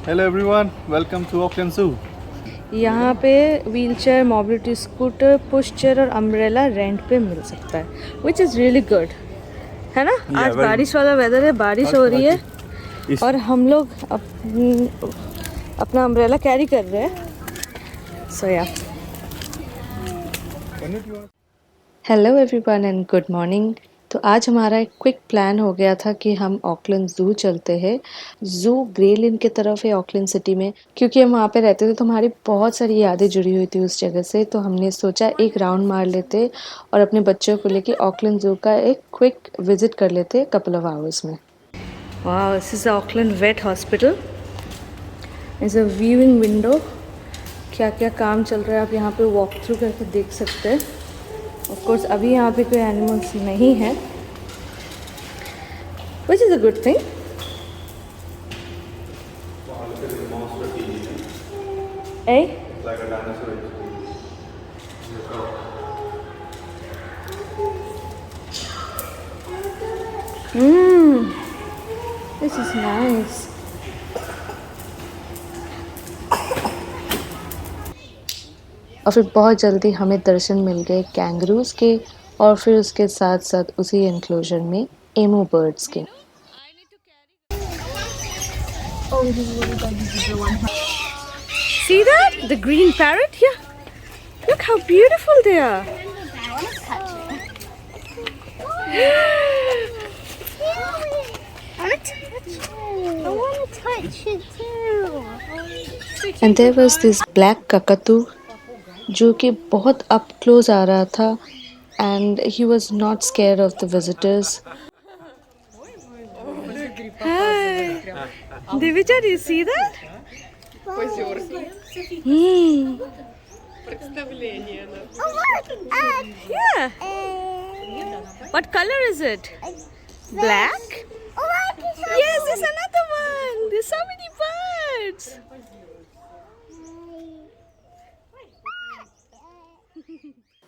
Hello everyone, welcome to Auckland Zoo. यहाँ पे wheelchair, mobility scooter, push chair और umbrella rent पे मिल सकता है, विच इज़ रियली गुड, है ना। आज very बारिश वाला वेदर है, बारिश हो रही है और हम लोग अपना अम्ब्रेला कैरी कर रहे हैं। सो या hello everyone and good morning. तो आज हमारा एक क्विक प्लान हो गया था कि हम ऑकलैंड ज़ू चलते हैं। ज़ू ग्रे लेन की तरफ है ऑकलैंड सिटी में। क्योंकि हम वहाँ पे रहते थे तो हमारी बहुत सारी यादें जुड़ी हुई थी उस जगह से, तो हमने सोचा एक राउंड मार लेते और अपने बच्चों को लेके ऑकलैंड ज़ू का एक क्विक विजिट कर लेते कपल ऑफ आवर्स में। वाह, this is Auckland vet hospital. Is a viewing window, क्या क्या काम चल रहा है आप यहाँ पे वॉक थ्रू करके देख सकते हैं। ऑफ कोर्स अभी यहाँ पे कोई एनिमल्स नहीं है, which is a good thing. This is nice. और फिर बहुत जल्दी हमें दर्शन मिल गए कैंगरूज के और फिर उसके साथ साथ उसी एनक्लोजर में एमू बर्ड्स के। See that? The green parrot here? Look how beautiful they are. I want to touch it too. And there was this black cockatoo जो कि बहुत up close आ रहा था and he was not scared of the visitors. Hi, Divija, do you see that? Oh, look! Yeah. What color is it? Black? Oh, look! Yes, there's another one. There's so many birds.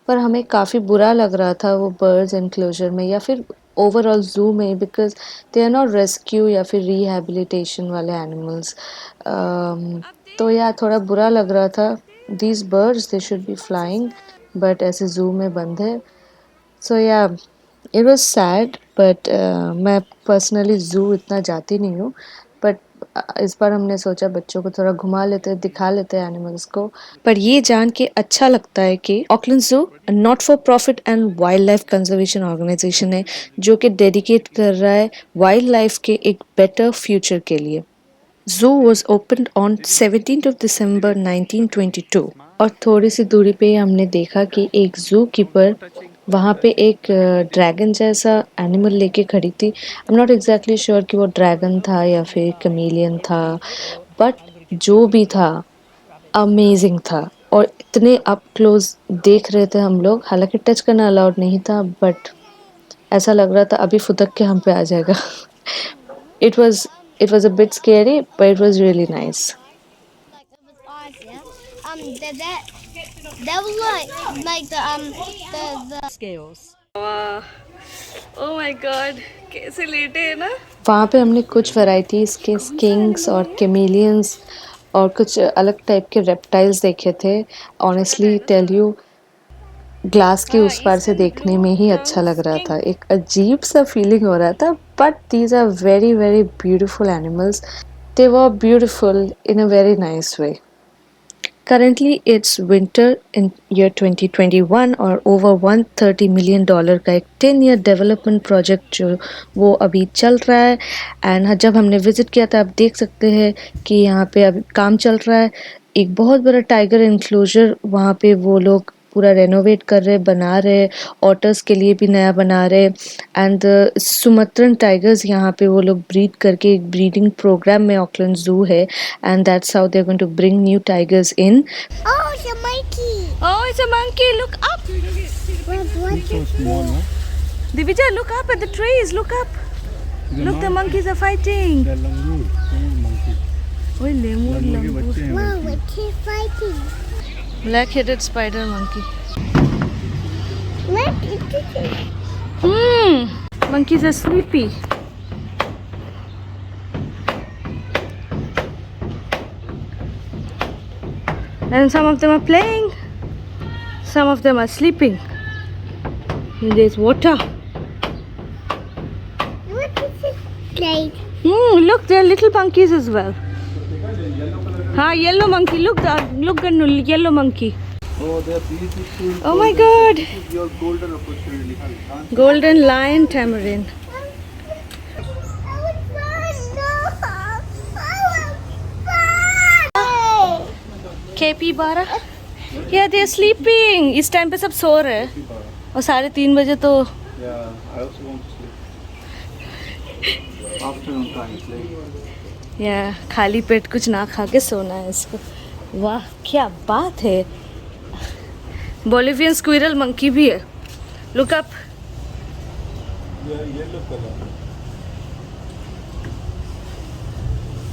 पर हमें काफ़ी बुरा लग रहा था वो birds enclosure में या फिर ओवरऑल ज़ू में, because they are not rescue या फिर रिहैबिलिटेशन वाले एनिमल्स। तो यार थोड़ा बुरा लग रहा था। These birds they should be flying, but ऐसे ज़ू में बंद है। सो या इट वॉज सैड, बट मैं पर्सनली ज़ू इतना जाती नहीं हूँ, बट इस बार हमने सोचा बच्चों को थोड़ा घुमा लेते, दिखा लेते हैं एनिमल्स को। पर ये जान के अच्छा लगता है कि Auckland zoo not for profit and wildlife conservation organisation है जो कि डेडिकेट कर रहा है वाइल्ड लाइफ के एक बेटर फ्यूचर के लिए। Zoo was opened on 17th of December 1922 और थोड़ी सी दूरी पे हमने देखा कि एक जू कीपर वहाँ पे एक ड्रैगन जैसा एनिमल लेके खड़ी थी। I am not exactly sure कि वो ड्रैगन था या फिर कमेलियन था, बट जो भी था अमेजिंग था और इतने अप क्लोज देख रहे थे हम लोग। हालांकि टच करना अलाउड नहीं था, बट ऐसा लग रहा था अभी फुदक के हम पे आ जाएगा। It was a bit scary, but it was really nice. That was like the Scales. Oh my God, कैसे लेटे हैं ना। वहाँ पे हमने कुछ वैरायटीज के स्किंक्स और कैमेलियंस और कुछ अलग टाइप के रेप्टाइल्स देखे थे। ऑनेस्टली टेल यू, ग्लास के उस पार से देखने में ही अच्छा लग रहा था, एक अजीब सा फीलिंग हो रहा था। But these are very very beautiful animals, they were beautiful in a very nice way. Currently it's winter in year 2021 और over $130 million का एक 10-year डेवलपमेंट प्रोजेक्ट जो वो अभी चल रहा है। एंड जब हमने विज़िट किया था आप देख सकते हैं कि यहाँ पे अभी काम चल रहा है। एक बहुत बड़ा टाइगर इंक्लोजर वहाँ पे वो लोग पूरा रेनोवेट कर रहे, बना रहे, ऑटर्स के लिए भी नया बना रहे। एंड सुमत्रन टाइगर्स यहाँ पे वो लोग ब्रीड करके एक ब्रीडिंग प्रोग्राम में ऑकलैंड ज़ू है, and that's how they are going to bring new tigers in. oh, it's a monkey. Oh, it's a monkey. Look up. What So small, no? Divija, look up at the trees. Look up. Look, the monkeys are fighting. They're langur, monkey. Oh, lemur, Langur के langur. बच्चे हैं। Wow, we're keep fighting. Black-headed spider monkey. Look, it's Monkeys are sleepy. and some of them are playing, some of them are sleeping. And there's water. What is it like? Look, there are little monkeys as well. Yellow monkey. Look, Gannu, yellow monkey. Oh, they are beautiful. Oh my God. This is your golden opportunity. Golden lion tamarin. I want fun. No. I want fun. Capybara. Yeah, they are sleeping. इस time पे सब सो रहे हैं और 3:30 बजे तो Yeah, I also want to sleep. Afternoon time, it's late. या खाली पेट कुछ ना खा के सोना है इसको. वाह क्या बात है. बोलिवियन स्क्विरल मंकी भी है. Look up. Yeah, yellow color.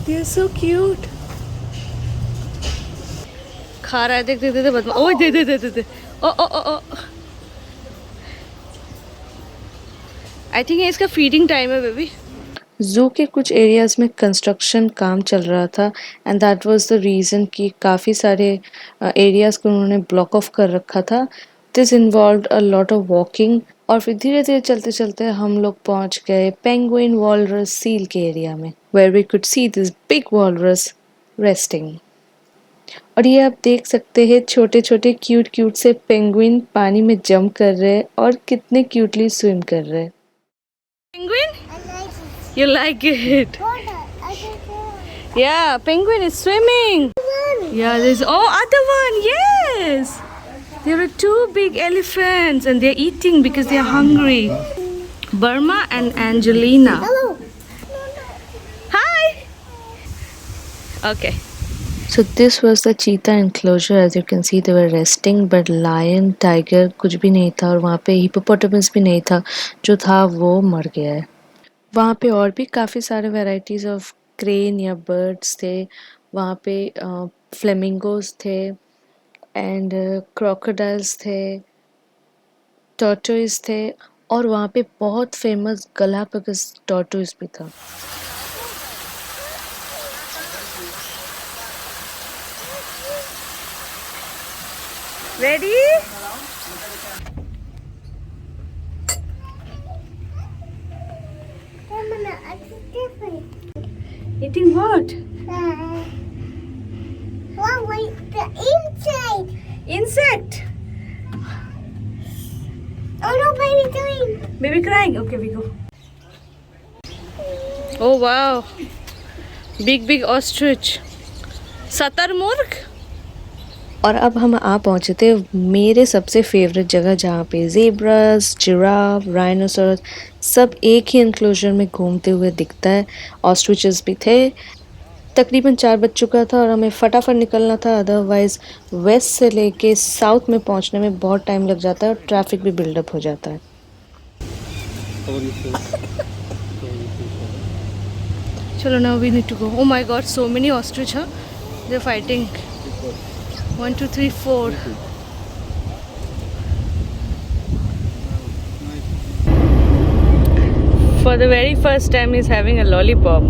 They are so cute. खा रहा है. देख दे बदमा. ओए दे. ओ. आई थिंक ये इसका फीडिंग टाइम है बेबी. ज़ू के कुछ एरियाज़ में कंस्ट्रक्शन काम चल रहा था and that was the reason कि काफ़ी सारे एरियाज़ को उन्होंने ब्लॉक ऑफ कर रखा था. This involved a lot of walking और फिर धीरे धीरे चलते चलते हम लोग पहुंच गए पेंगुइन वॉलरस सील के एरिया में where we could see this big walrus resting. और ये आप देख सकते हैं छोटे छोटे क्यूट से पेंगुइन पानी में जंप कर रहे हैं और कितने क्यूटली स्विम कर रहे हैं. Penguin I like it. You like it? Hold on. I can go. Yeah, penguin is swimming. Yeah, there's other one. Yes. There are 2 big elephants and they're eating because they're hungry. Burma and Angelina. Hello. Hi. Okay. So this was the cheetah enclosure. As you can see, they were resting, but lion, tiger कुछ भी नहीं था और वहाँ पे hippopotamus भी नहीं था. जो था वो मर गया है. वहाँ पे और भी काफ़ी सारे वैराइटीज़ ऑफ क्रेन या बर्ड्स थे. वहाँ पे फ्लेमिंगोज थे एंड क्रोकोडाइल्स थे, टॉर्टोइज थे और वहाँ पे बहुत फेमस गलापागोस टॉर्टोइज भी था. Ready? It's different. Eating what? Oh, wait, the inside. Insect. Oh no, baby, doing. Baby crying. Okay, we go. Oh wow. Big ostrich. शतरमुर्ग. और अब हम आ पहुँचे थे मेरे सबसे फेवरेट जगह जहाँ पे ज़ेब्रास, जिराफ, राइनोसोरस सब एक ही एनक्लोजर में घूमते हुए दिखता है. ऑस्ट्रिचेस भी थे. तकरीबन 4 बज चुका था और हमें फटाफट निकलना था, अदरवाइज़ वेस्ट से लेके साउथ में पहुँचने में बहुत टाइम लग जाता है और ट्रैफिक भी बिल्डअप हो जाता है. चलो now we need to go. Oh my god, so many ostrich. They are fighting. 1 2 3 4. For the very first time he's having a lollipop.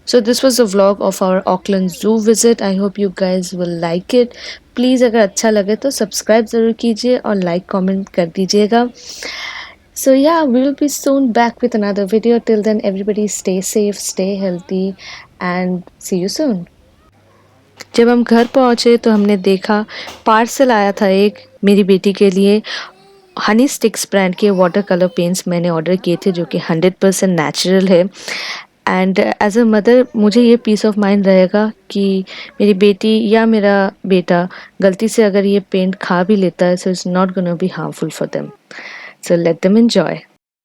So this was a vlog of our Auckland Zoo visit. I hope you guys will like it. Please अगर अच्छा लगे तो subscribe ज़रूर कीजिए और like comment कर दीजिएगा. So yeah, we will be soon back with another video. Till then, everybody stay safe, stay healthy and see you soon. जब हम घर पहुँचे तो हमने देखा पार्सल आया था एक मेरी बेटी के लिए. हनी स्टिक्स ब्रांड के वाटर कलर पेंट्स मैंने ऑर्डर किए थे जो कि 100% नेचुरल है. एंड एज अ मदर मुझे ये पीस ऑफ माइंड रहेगा कि मेरी बेटी या मेरा बेटा गलती से अगर ये पेंट खा भी लेता है, so it's not gonna be harmful for them. So let them enjoy.